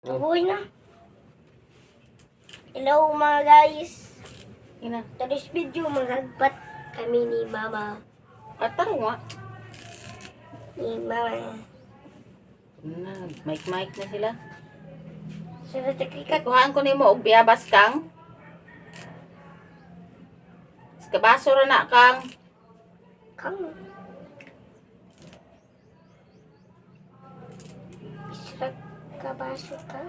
Buhay na. Hello mga guys. Ina. Today's video magagbat kami ni Mama. Taro nga. Ni Mama. Mic na sila. Sa takikat. Kuhaan ko nimo og biyabas kang. Kabaso ra na kang. Kang. Israk kabaso kang.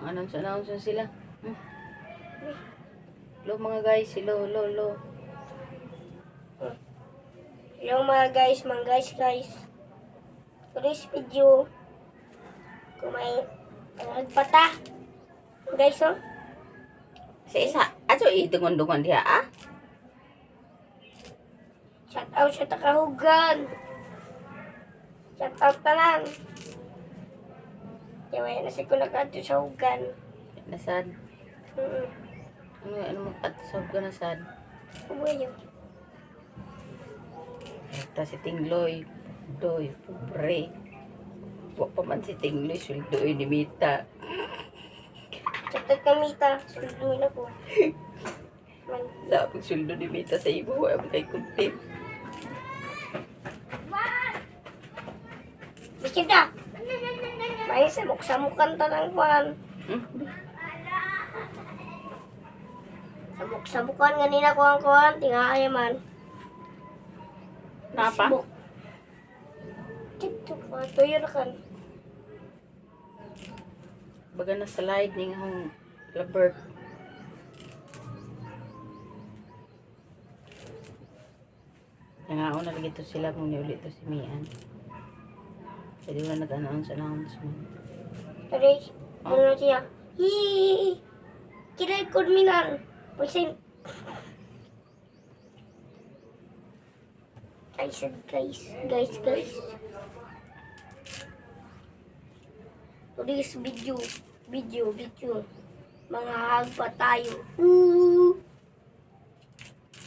Announce sila. Hello mga guys, hello. Hello mga guys, guys. Today's video kung may nagbata. Guys, oh. Sa isa, ato idungon-dungon diha ah. Shout out sa takahugan. Shout out na lang. Kaya na si ko nagkanto sa hugan. Nasad. Mm-mm. Ano magpatsog ka nasad. Ubuhay yun. Ta si Tingloy. Doy, pobre. Wa pa man si Tingloy, suldoy ni Mita. Chatag kamita. Sulduin ako. Man. Sabi suldo ni Mita sa ibo, wala mo kay kunti. Bikin ka! May samuk-samukan ta ng kwan. Samuk-samukan ganina ko ang kwan. Tingay man. Napa? Facebook. TikTok. Tuyo na kan. Baga na slide ning hong labert. Nangaon na lagi to sila kung niulit to si Mian. Pwede wala announcement. Tari. Ano na siya? Hihihi. Kinay ko minan. Percent. I said guys. Guys. Today's video. Mga hagpa tayo.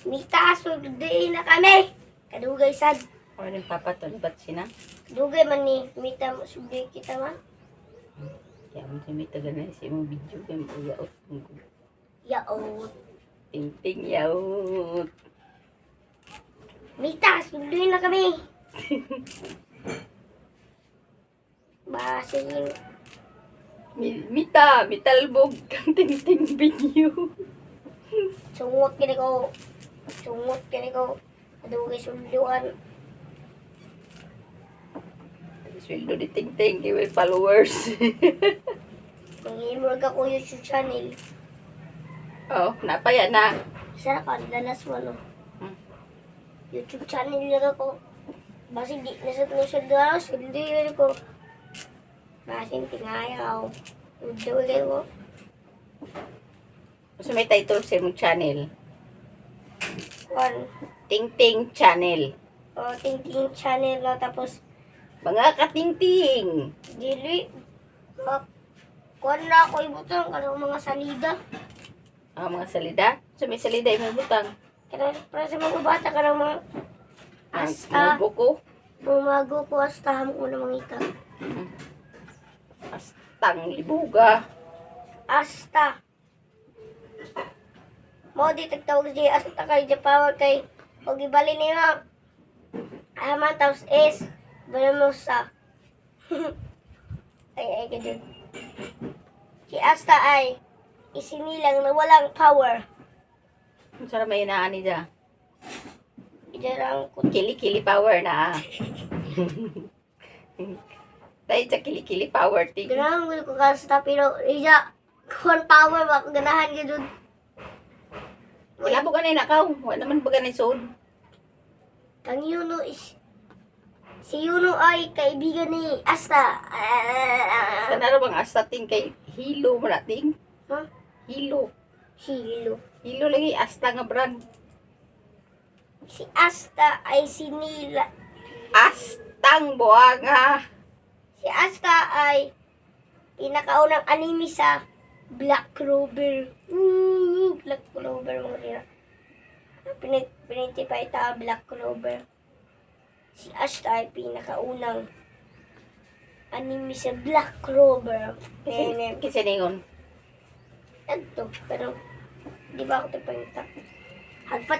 Mita, sunduin na kami. Kadugay sad. Or yung papatol, ba't sina? Kadugay man ni Mita, sunduin kita man. Kaya mo si Mita ganun si mong video kaya mo yaot. Yaot. Ting yaot. Mita, sunduin na kami. Basin. Mita, mitalbog kang ting video. Sungot kini ko. Kadugay sunduan. Sweldo di ting may followers. Pag-imorg ako YouTube channel. Oh, napaya na. Sarap ang danas mo, no? YouTube channel lang ako. Basin di nasat mo sa daw, sunduin ko. Basin tingayaw. Sunduin ko. So may title sa mong channel. One. Ting channel. O, ting channel lang. Tapos, Mga katingting. dili. Kuhan na ako ibutang. Kanang mga salida. Mga salida. So may salida yung butang. Kanang para sa mga bata. Kanang mga asta. Buko. Bumago ko asta. Hamok mo na mga ika. Astang libuga. Asta. Mo di tagtawag di asta kay Japawa kay og ibali niya. Aman tapos is Balamusa. ay ganun. Si Asta ay isinilang na walang power. Sarap may inaani dyan. Idarang ko. Kili power na. Dahil sa kili power ting. Ganahan ko ka Asta pero iya kuhan power ba ganahan gid. Wala po ka na inakaw. Wala naman ba ka na isod. Kang Yuno is si Yuno ay kaibigan ni Asta. Kanaro bang astating kay Hilo mo nating? Huh? Hilo. Hilo. Hilo lagi asta nga brand. Si Asta ay sinila. Astang buanga. Si Asta ay pinakaunang anime sa Black Clover. Black Clover mga tira. Pinitipay ta Black Clover. Si Asta ay pinakaunang anime sa Black Clover. Kasi ningon. Ito, pero di ba ako tipang ito? Hagpat